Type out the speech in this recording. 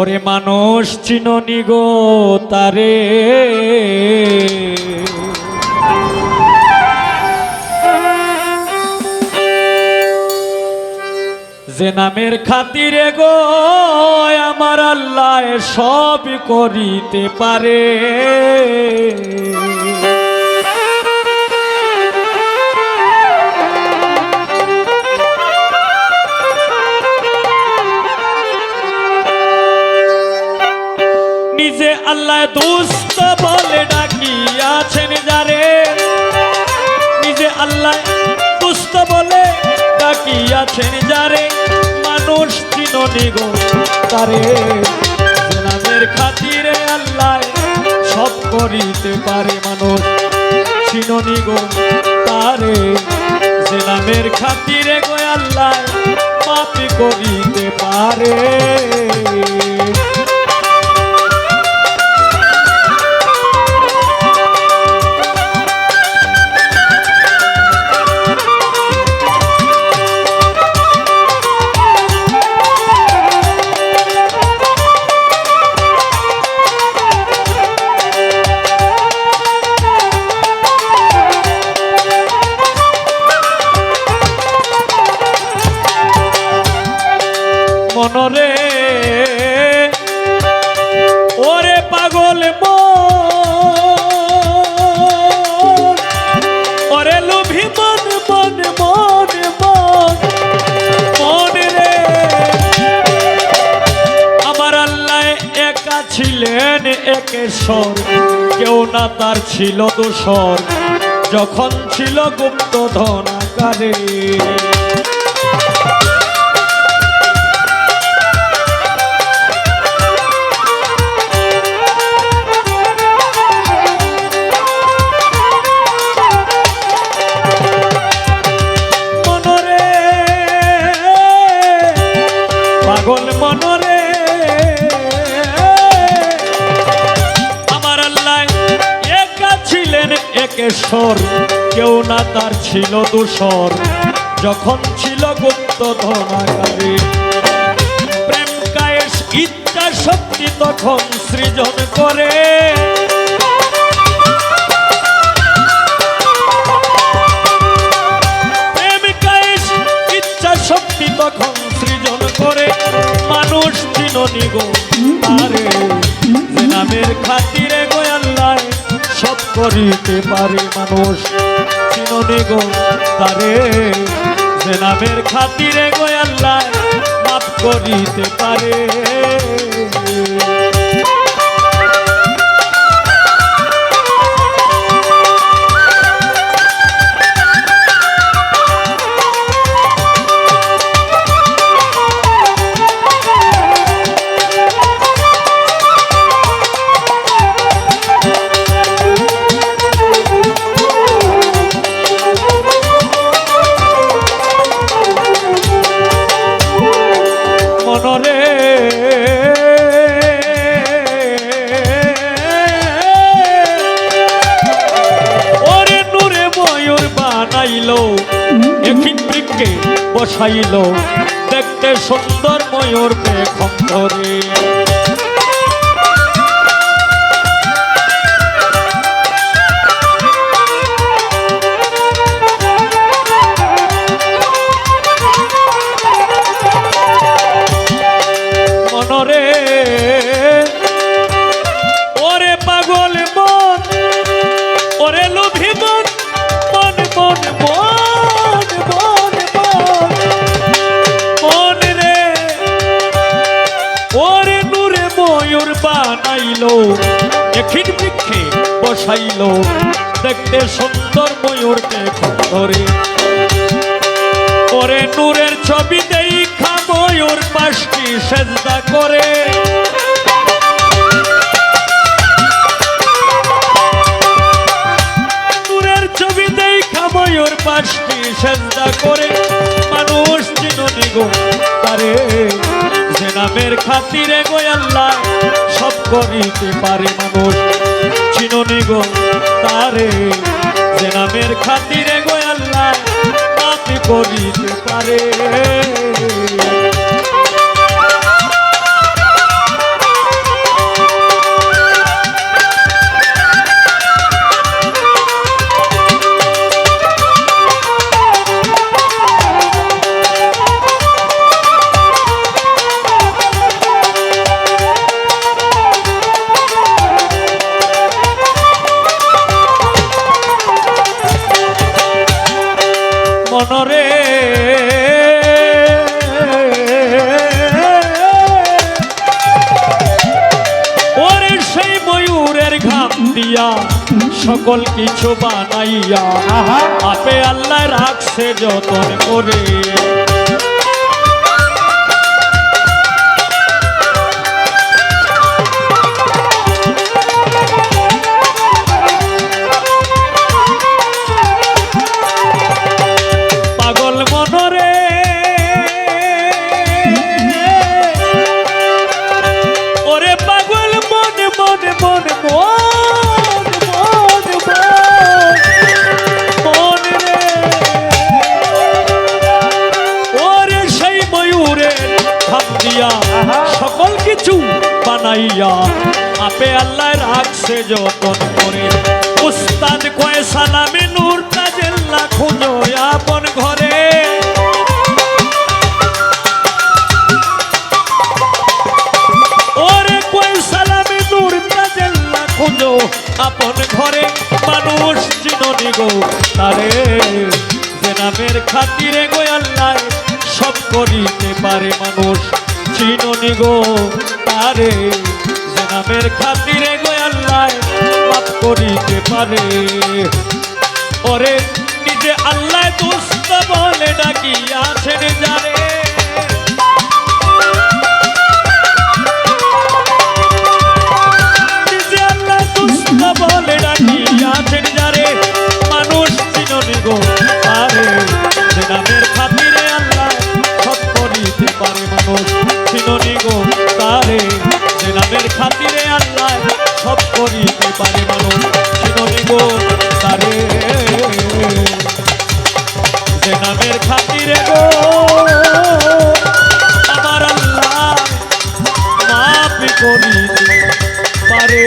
ওরে মানুষ চিননি গো তারে, যে নামের খাতিরে গো আমার আল্লাহ সব করিতে পারে। নিজে আল্লাহ দুষ্ট বলে ডাকিয়াছেন যারে, নিজে আল্লাহ দুষ্ট বলে ডাকিয়াছেন যারে, মানুষ চিননি গো তারে, যে নামের খাতিরে আল্লাহ সব করিতে পারে। মানুষ চিননি গো তারে, যে নামের খাতিরে গো আল্লাহ মাফ করিতে পারে। মনরে ওরে পাগল মন, ওরে লোভী মন মন মন মন মন রে, আমার আল্লাহ একা ছিলেন একেশ্বর, কেউ না তার ছিল দোসর, যখন ছিল গুপ্ত ধনাকারে। পাগল মনরে আমার আল্লাহ একা ছিলেন একেশ্বর, কেউ না তার ছিল দোসর, যখন ছিল গুপ্ত ধনাকারে। প্রেম কায়েস ইচ্ছা শক্তি তখন সৃজন করে, প্রেম কায়েস ইচ্ছা শক্তি তখন সৃজন করে। মানুষ চিননি গো তারে, যে নামের খাতিরে গো আল্লাহ সব করিতে পারে। মানুষ চিননি গো তারে, যে নামের খাতিরে গো আল্লাহ মাফ করিতে পারে। মনরে ওরে নূরে ময়ূর বানাইলো, এখিন বৃক্ষে বসাইলো, দেখতে সুন্দর ময়ূর পেখম ধরে। মনরে ওরে পাগল মন, ওরে লোভী মন মন মন মন মন মন মন রে, ওরে নূরে ময়ূর বানাইলো, এখিন বৃক্ষে বসাইলো, দেখতে সুন্দর ময়ূর পেখম ধরে। ওরে নূরের ছবি দেখা ময়ূর পাশটি সেজদা করে, নূরের ছবি দেখা ময়ূর পাশটি সেজদা করে। মানুষ চিননি গো তারে, যে নামের খাতিরে গো আল্লাহ সব করিতে পারে। মানুষ চিননি গো তারে, যে নামের খাতিরে গো আল্লাহ মাফ করিতে পারে। মনরে ওরে সেই ময়ূরের ঘাম দিয়া সকল কিছু বানাইয়া আপে আল্লাহ রাখছে যতন করে পাগল মনরে ওরে পাগল মনে মনে মনে মনে রে ওরে সেই ময়ূরে ঘাম দিয়া সকল কিছু বানাইয়া আপে আল্লাহ রাখছে যতন করে উস্তাদ কয় সালামে নূর তাজেল্লা খুঁজো আপন ঘরে ওরে কয় সালামে নূর তাজেল্লা খুঁজো আপন ঘরে মানুষ চিননি গো তারে যে নামের খাতিরে গো আল্লাহ সব করিতে পারে মানুষ চিননি গো তারে যে নামের খাতিরে গো আল্লাহ মাফ করিতে পারে ওরে নিজে আল্লাহ দুষ্ট বলে ডাকিয়াছেন যারে নিজে আল্লাহ দুষ্ট বলে ডাকিয়াছেন যারে মানুষ চিননি গো তারে যে নামের খাতিরে আল্লাহ সব করিতে পারে মানুষ চিননি গো তারে যে নামের খাতিরে আল্লাহ সব করিতে পারে মানুষ চিননি গো তারে যে নামের খাতিরে গো আমার আল্লাহ মাফ করিতে পারে।